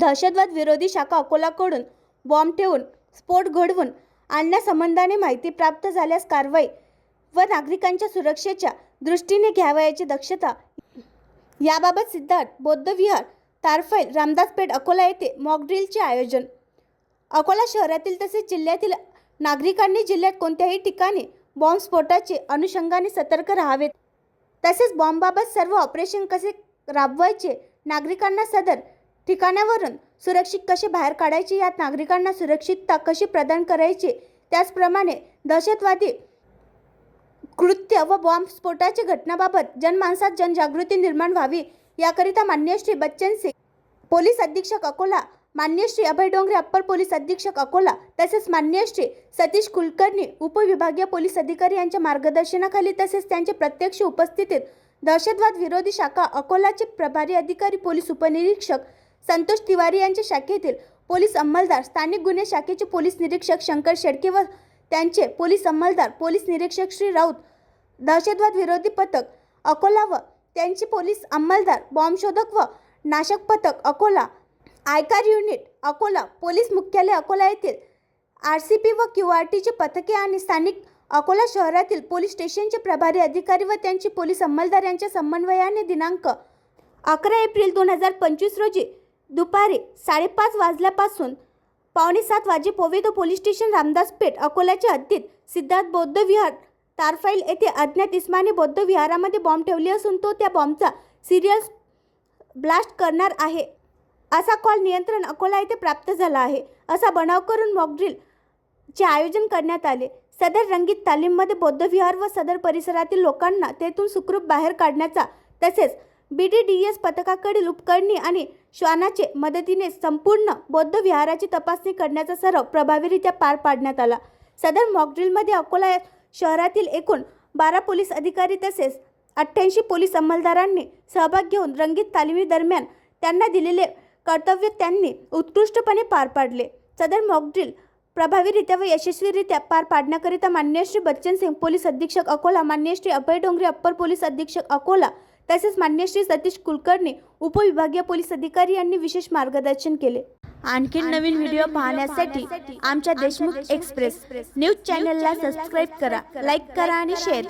दहशतवाद विरोधी शाखा अकोलाकडून बॉम्ब ठेवून स्फोट घडवून आणण्यासंबंधाने माहिती प्राप्त झाल्यास कारवाई व नागरिकांच्या सुरक्षेच्या दृष्टीने घ्यावयाची दक्षता याबाबत सिद्धार्थ बौद्ध विहार तारफैल रामदास पेठ अकोला येथे मॉक ड्रिलचे आयोजन। अकोला शहरातील तसेच जिल्ह्यातील नागरिकांनी जिल्ह्यात कोणत्याही ठिकाणी बॉम्बस्फोटाचे अनुषंगाने सतर्क राहावे, तसेच बॉम्बबाबत सर्व ऑपरेशन कसे राबवायचे, नागरिकांना सदर ठिकाणावरून सुरक्षित कसे बाहेर काढायचे, यात नागरिकांना सुरक्षितता कशी प्रदान करायची, त्याचप्रमाणे दहशतवादी कृत्य व बॉम्बस्फोटाच्या घटनांबाबत जनमानसात जनजागृती निर्माण व्हावी याकरिता माननीय श्री बच्चन सिंग पोलीस अधीक्षक अकोला, माननीय श्री अभय डोंगरे अप्पर पोलीस अधीक्षक अकोला तसेच माननीय श्री सतीश कुलकर्णी उपविभागीय पोलीस अधिकारी यांच्या मार्गदर्शनाखाली तसेच त्यांच्या प्रत्यक्ष उपस्थितीत दहशतवाद विरोधी शाखा अकोलाचे प्रभारी अधिकारी पोलीस उपनिरीक्षक संतोष तिवारी यांच्या शाखेतील पोलीस अंमलदार, स्थानिक गुन्हे शाखेचे पोलीस निरीक्षक शंकर शेडके व त्यांचे पोलीस अंमलदार पोलीस निरीक्षक श्री राऊत, दहशतवाद विरोधी पथक अकोला व त्यांचे पोलीस अंमलदार, बॉम्ब शोधक व नाशक पथक अकोला, आयकार युनिट अकोला, पोलीस मुख्यालय अकोला येथील RCP व QRTचे पथके आणि स्थानिक अकोला शहरातील पोलीस स्टेशनचे प्रभारी अधिकारी व त्यांचे पोलीस अंमलदार यांच्या समन्वयाने दिनांक 11 एप्रिल 2025 रोजी दुपारी 5:30 वाजल्यापासून 6:45 वाजेपर्यंत पोलीस स्टेशन रामदास पेठ अकोल्याच्या हद्दीत सिद्धार्थ बौद्ध विहार तारफैल येथे अज्ञात इस्माने बौद्ध विहारामध्ये बॉम्ब ठेवली असून तो त्या बॉम्बचा सिरियल ब्लास्ट करणार आहे असा कॉल नियंत्रण अकोला येथे प्राप्त झाला आहे। असा बनाव करून मॉक ड्रिलचे आयोजन करण्यात आले। सदर रंगीत तालीममध्ये बौद्ध विहार व सदर परिसरातील लोकांना तेथून सुखरूप बाहेर काढण्याचा तसेच BDDS पथकाकडील उपकरणे आणि श्वानाचे मदतीने संपूर्ण बौद्ध विहाराची तपासणी करण्याचा सराव प्रभावीरित्या पार पाडण्यात आला। सदर मॉक ड्रिलमध्ये अकोला शहरातील एकूण 12 पोलीस अधिकारी तसेच 88 पोलीस अंमलदारांनी सहभाग घेऊन रंगीत तालिमी दरम्यान त्यांना दिलेले कर्तव्य त्यांनी उत्कृष्टपणे पार पाडले। सदर मॉक ड्रिल प्रभावीरित्या व यशस्वीरित्या पार पाडण्याकरिता माननीय श्री बच्चन सिंग पोलीस अधीक्षक अकोला, माननीय श्री अभय डोंगरे अप्पर पोलीस अधीक्षक अकोला तसेच माननीय श्री सतीश कुलकर्णी उपविभागीय पोलीस अधिकारी यांनी विशेष मार्गदर्शन केले। आणखी नवीन व्हिडिओ पाहण्यासाठी आमच्या देशमुख एक्सप्रेस न्यूज चॅनलला सबस्क्राइब करा, लाईक करा आणि शेअर करा।